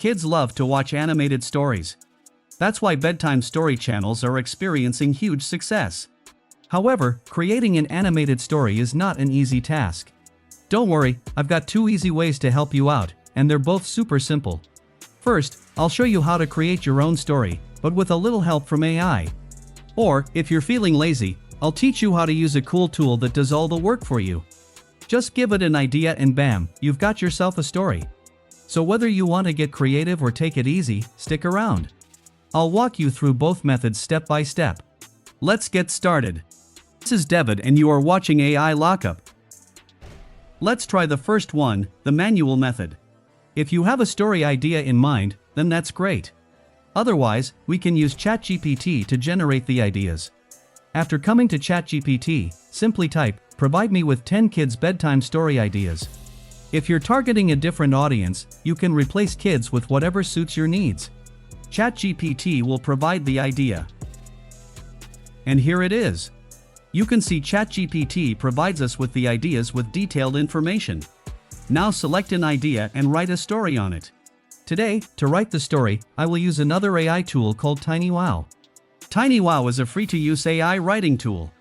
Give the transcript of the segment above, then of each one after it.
Kids love to watch animated stories. That's why bedtime story channels are experiencing huge success. However, creating an animated story is not an easy task. Don't worry, I've got 2 easy ways to help you out, and they're both super simple. First, I'll show you how to create your own story, but with a little help from AI. Or, if you're feeling lazy, I'll teach you how to use a cool tool that does all the work for you. Just give it an idea and bam, you've got yourself a story. So whether you want to get creative or take it easy, stick around. I'll walk you through both methods step by step. Let's get started. This is David and you are watching AI Lockup. Let's try the first one, the manual method. If you have a story idea in mind, then that's great. Otherwise, we can use ChatGPT to generate the ideas. After coming to ChatGPT, simply type, "Provide me with 10 kids' bedtime story ideas." If you're targeting a different audience, you can replace kids with whatever suits your needs. ChatGPT will provide the idea. And here it is. You can see ChatGPT provides us with the ideas with detailed information. Now select an idea and write a story on it. Today, to write the story, I will use another AI tool called TinyWow. TinyWow is a free-to-use AI writing tool.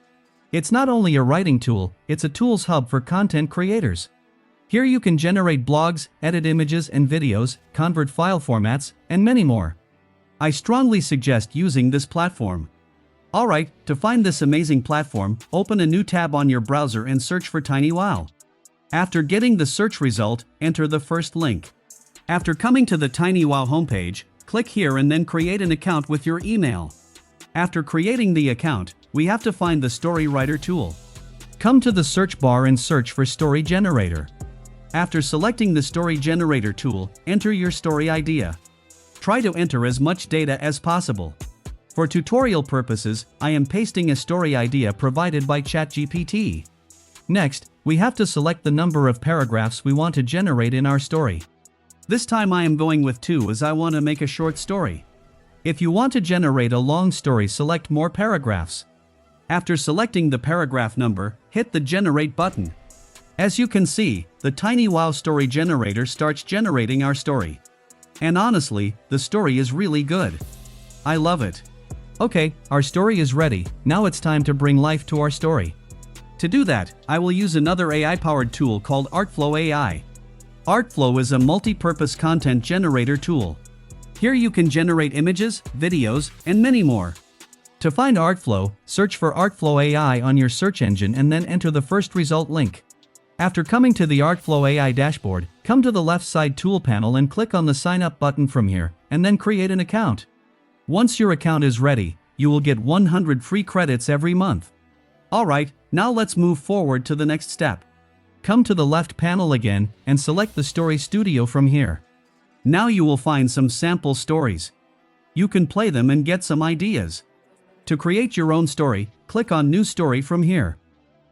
It's not only a writing tool, it's a tools hub for content creators. Here you can generate blogs, edit images and videos, convert file formats, and many more. I strongly suggest using this platform. Alright, to find this amazing platform, open a new tab on your browser and search for TinyWow. After getting the search result, enter the first link. After coming to the TinyWow homepage, click here and then create an account with your email. After creating the account, we have to find the Story Writer tool. Come to the search bar and search for Story Generator. After selecting the Story Generator tool, enter your story idea. Try to enter as much data as possible. For tutorial purposes, I am pasting a story idea provided by ChatGPT. Next, we have to select the number of paragraphs we want to generate in our story. This time I am going with 2 as I want to make a short story. If you want to generate a long story, select more paragraphs. After selecting the paragraph number, hit the Generate button. As you can see, the TinyWow story generator starts generating our story. And honestly, the story is really good. I love it. Okay, our story is ready, now it's time to bring life to our story. To do that, I will use another AI-powered tool called Artflow AI. Artflow is a multi-purpose content generator tool. Here you can generate images, videos, and many more. To find Artflow, search for Artflow AI on your search engine and then enter the first result link. After coming to the Artflow AI dashboard, come to the left side tool panel and click on the Sign Up button from here, and then create an account. Once your account is ready, you will get 100 free credits every month. Alright, now let's move forward to the next step. Come to the left panel again and select the Story Studio from here. Now you will find some sample stories. You can play them and get some ideas. To create your own story, click on New Story from here.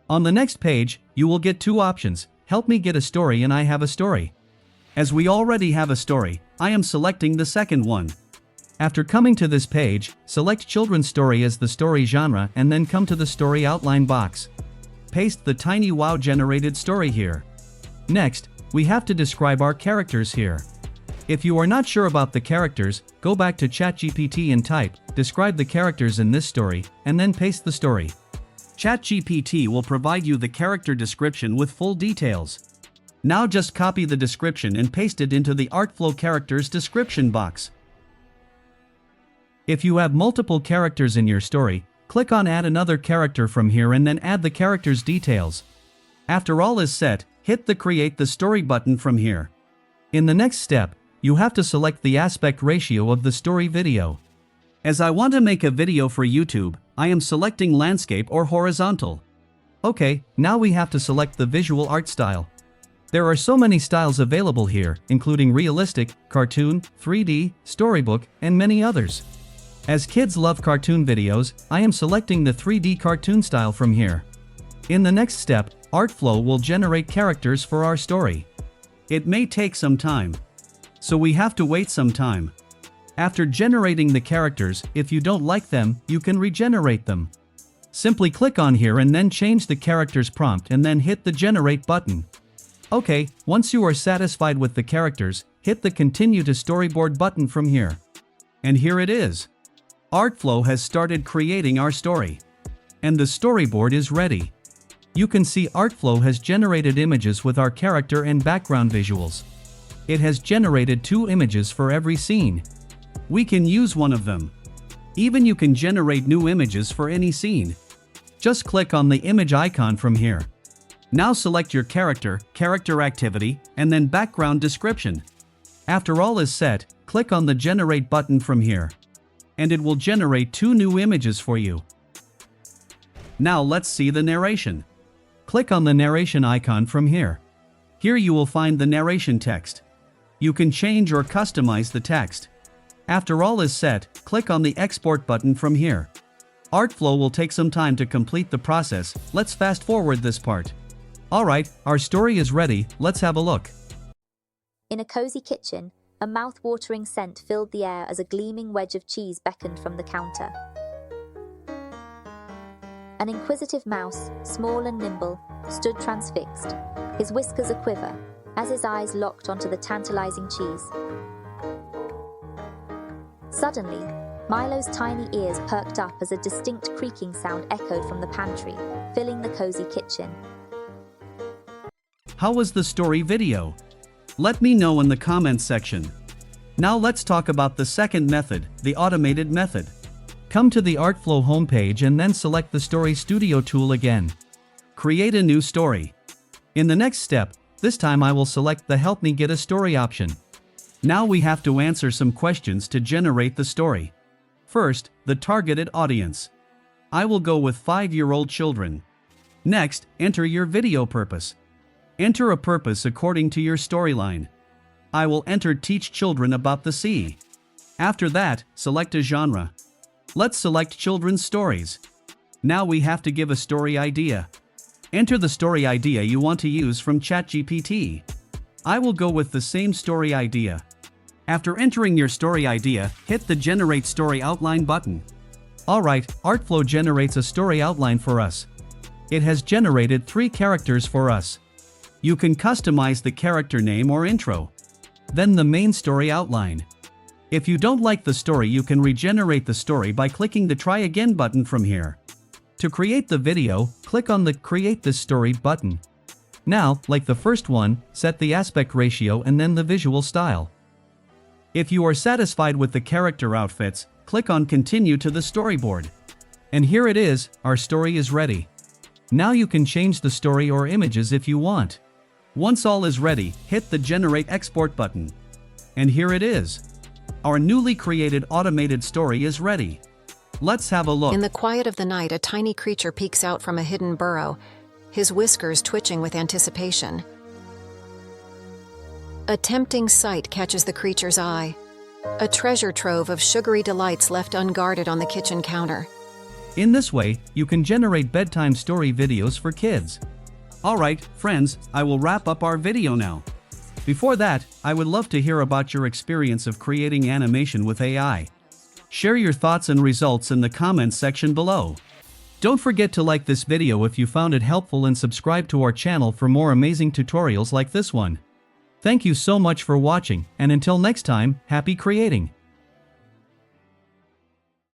On the next page, you will get 2 options, Help me get a story and I have a story. As we already have a story, I am selecting the second one. After coming to this page, select Children's Story as the story genre and then come to the story outline box. Paste the TinyWow generated story here. Next, we have to describe our characters here. If you are not sure about the characters, go back to ChatGPT and type, describe the characters in this story, and then paste the story. ChatGPT will provide you the character description with full details. Now just copy the description and paste it into the Artflow characters description box. If you have multiple characters in your story, click on Add another character from here and then add the character's details. After all is set, hit the Create the Story button from here. In the next step, you have to select the aspect ratio of the story video. As I want to make a video for YouTube, I am selecting landscape or horizontal. Okay, now we have to select the visual art style. There are so many styles available here, including realistic, cartoon, 3D, storybook, and many others. As kids love cartoon videos, I am selecting the 3D cartoon style from here. In the next step, Artflow will generate characters for our story. It may take some time, so we have to wait some time. After generating the characters, if you don't like them, you can regenerate them. Simply click on here and then change the character's prompt and then hit the Generate button. Okay, once you are satisfied with the characters, hit the Continue to Storyboard button from here. And here it is. Artflow has started creating our story. And the storyboard is ready. You can see Artflow has generated images with our character and background visuals. It has generated 2 images for every scene. We can use one of them. Even you can generate new images for any scene. Just click on the image icon from here. Now select your character, character activity, and then background description. After all is set, click on the Generate button from here. And it will generate 2 new images for you. Now let's see the narration. Click on the narration icon from here. Here you will find the narration text. You can change or customize the text. After all is set, click on the Export button from here. Artflow will take some time to complete the process. Let's fast forward this part. Alright, our story is ready, let's have a look. In a cozy kitchen, a mouth-watering scent filled the air as a gleaming wedge of cheese beckoned from the counter. An inquisitive mouse, small and nimble, stood transfixed, his whiskers a-quiver, as his eyes locked onto the tantalizing cheese. Suddenly, Milo's tiny ears perked up as a distinct creaking sound echoed from the pantry, filling the cozy kitchen. How was the story video? Let me know in the comments section. Now let's talk about the second method, the automated method. Come to the Artflow homepage and then select the Story Studio tool again. Create a new story. In the next step, this time I will select the Help Me Get a Story option. Now we have to answer some questions to generate the story. First, the targeted audience. I will go with 5-year-old children. Next, enter your video purpose. Enter a purpose according to your storyline. I will enter Teach Children About the Sea. After that, select a genre. Let's select children's stories. Now we have to give a story idea. Enter the story idea you want to use from ChatGPT. I will go with the same story idea. After entering your story idea, hit the Generate Story Outline button. Alright, Artflow generates a story outline for us. It has generated 3 characters for us. You can customize the character name or intro. Then the main story outline. If you don't like the story, you can regenerate the story by clicking the Try Again button from here. To create the video, click on the Create This Story button. Now, like the first one, set the aspect ratio and then the visual style. If you are satisfied with the character outfits, click on Continue to the Storyboard. And here it is, our story is ready. Now you can change the story or images if you want. Once all is ready, hit the Generate Export button. And here it is. Our newly created automated story is ready. Let's have a look. In the quiet of the night, a tiny creature peeks out from a hidden burrow, his whiskers twitching with anticipation. A tempting sight catches the creature's eye. A treasure trove of sugary delights left unguarded on the kitchen counter. In this way, you can generate bedtime story videos for kids. Alright, friends, I will wrap up our video now. Before that, I would love to hear about your experience of creating animation with AI. Share your thoughts and results in the comments section below. Don't forget to like this video if you found it helpful and subscribe to our channel for more amazing tutorials like this one. Thank you so much for watching, and until next time, happy creating!